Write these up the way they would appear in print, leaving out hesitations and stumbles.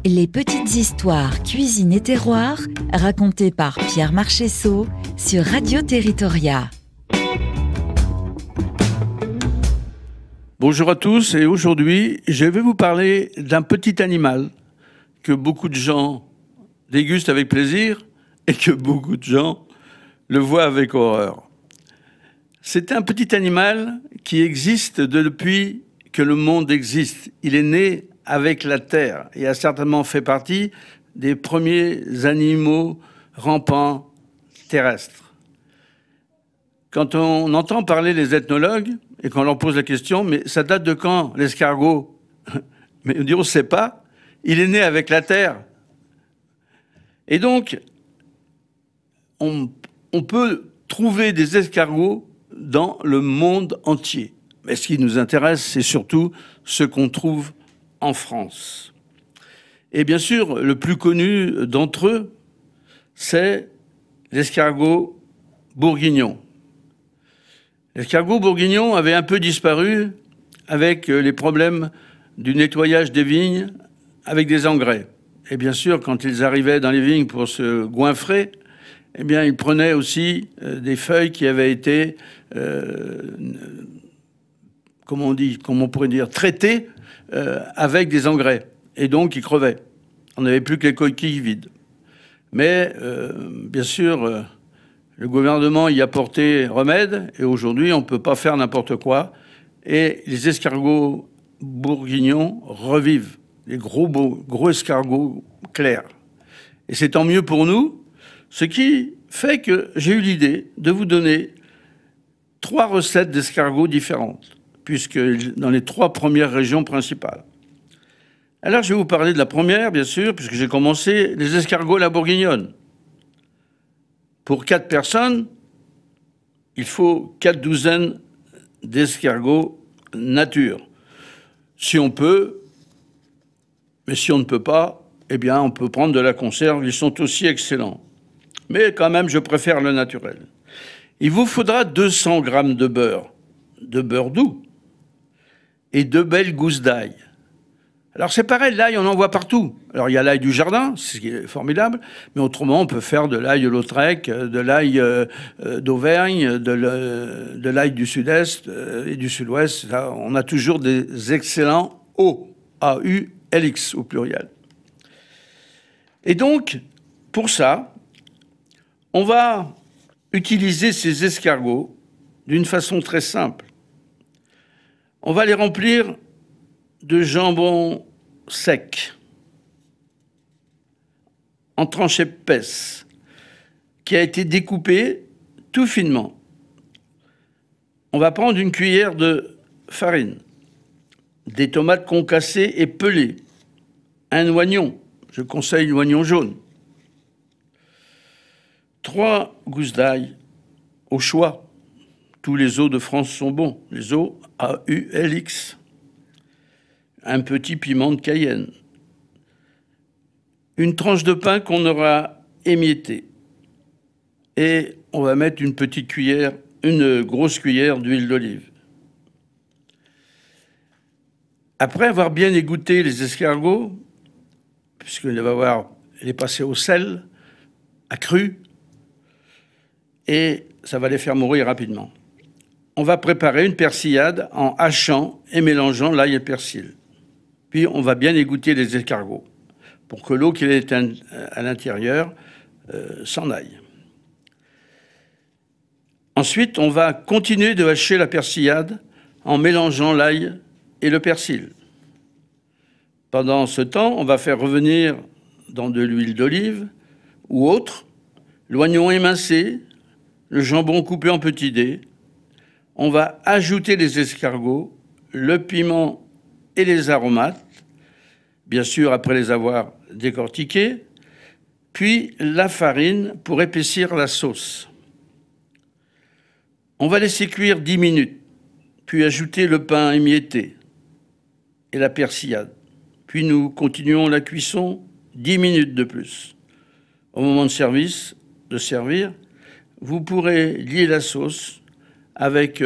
Les petites histoires cuisine et terroir, racontées par Pierre Marchessault sur Radio Territoria. Bonjour à tous, et aujourd'hui, je vais vous parler d'un petit animal que beaucoup de gens dégustent avec plaisir et que beaucoup de gens le voient avec horreur. C'est un petit animal qui existe depuis que le monde existe. Il est né avec la terre et a certainement fait partie des premiers animaux rampants terrestres. Quand on entend parler les ethnologues et qu'on leur pose la question, mais ça date de quand l'escargot? Mais on dit on ne sait pas, il est né avec la terre. Et donc, on peut trouver des escargots dans le monde entier. Mais ce qui nous intéresse, c'est surtout ce qu'on trouve en France. Et bien sûr, le plus connu d'entre eux, c'est l'escargot bourguignon. L'escargot bourguignon avait un peu disparu avec les problèmes du nettoyage des vignes avec des engrais. Et bien sûr, quand ils arrivaient dans les vignes pour se goinfrer, eh bien, ils prenaient aussi des feuilles qui avaient été, comment on pourrait dire, traitées avec des engrais. Et donc, ils crevaient. On n'avait plus que les coquilles vides. Mais, bien sûr, le gouvernement y a porté remède. Et aujourd'hui, on ne peut pas faire n'importe quoi. Et les escargots bourguignons revivent. Les gros escargots clairs. Et c'est tant mieux pour nous. Ce qui fait que j'ai eu l'idée de vous donner 3 recettes d'escargots différentes, puisque dans les 3 premières régions principales. Alors, je vais vous parler de la première, bien sûr, puisque j'ai commencé, les escargots à la bourguignonne. Pour 4 personnes, il faut 4 douzaines d'escargots nature. Si on peut, mais si on ne peut pas, eh bien, on peut prendre de la conserve, ils sont aussi excellents. Mais quand même, je préfère le naturel. Il vous faudra 200 grammes de beurre doux, et 2 belles gousses d'ail. Alors c'est pareil, l'ail, on en voit partout. Alors il y a l'ail du jardin, ce qui est formidable, mais autrement on peut faire de l'ail Lautrec, de l'ail d'Auvergne, de l'ail du sud-est et du sud-ouest. On a toujours des excellents A-U-L-X au pluriel. Et donc, pour ça, on va utiliser ces escargots d'une façon très simple. On va les remplir de jambon sec, en tranches épaisses, qui a été découpé tout finement. On va prendre une cuillère de farine, des tomates concassées et pelées, un oignon, je conseille l'oignon jaune, 3 gousses d'ail au choix. Tous les os de France sont bons, les os A-U-L-X. Un petit piment de Cayenne. Une tranche de pain qu'on aura émiettée. Et on va mettre une grosse cuillère d'huile d'olive. Après avoir bien égoutté les escargots, puisqu'il va les passer au sel, à cru, et ça va les faire mourir rapidement. On va préparer une persillade en hachant et mélangeant l'ail et le persil. Puis on va bien égoutter les escargots pour que l'eau qui est à l'intérieur s'en aille. Ensuite, on va continuer de hacher la persillade en mélangeant l'ail et le persil. Pendant ce temps, on va faire revenir dans de l'huile d'olive ou autre l'oignon émincé, le jambon coupé en petits dés. On va ajouter les escargots, le piment et les aromates, bien sûr après les avoir décortiqués, puis la farine pour épaissir la sauce. On va laisser cuire 10 minutes, puis ajouter le pain émietté et la persillade. Puis nous continuons la cuisson 10 minutes de plus. Au moment de servir, vous pourrez lier la sauce avec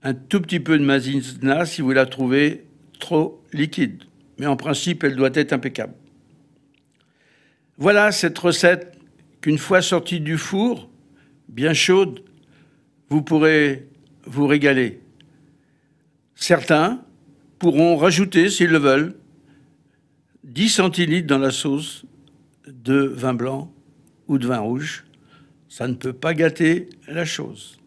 un tout petit peu de maïzena si vous la trouvez trop liquide. mais en principe, elle doit être impeccable. Voilà cette recette qu'une fois sortie du four, bien chaude, vous pourrez vous régaler. Certains pourront rajouter, s'ils le veulent, 10 centilitres dans la sauce de vin blanc ou de vin rouge. Ça ne peut pas gâter la chose.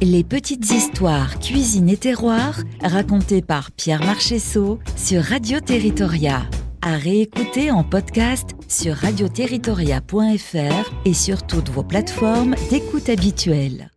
Les petites histoires cuisine et terroir, racontées par Pierre Marchessault sur Radio Territoria. À réécouter en podcast sur radioterritoria.fr et sur toutes vos plateformes d'écoute habituelles.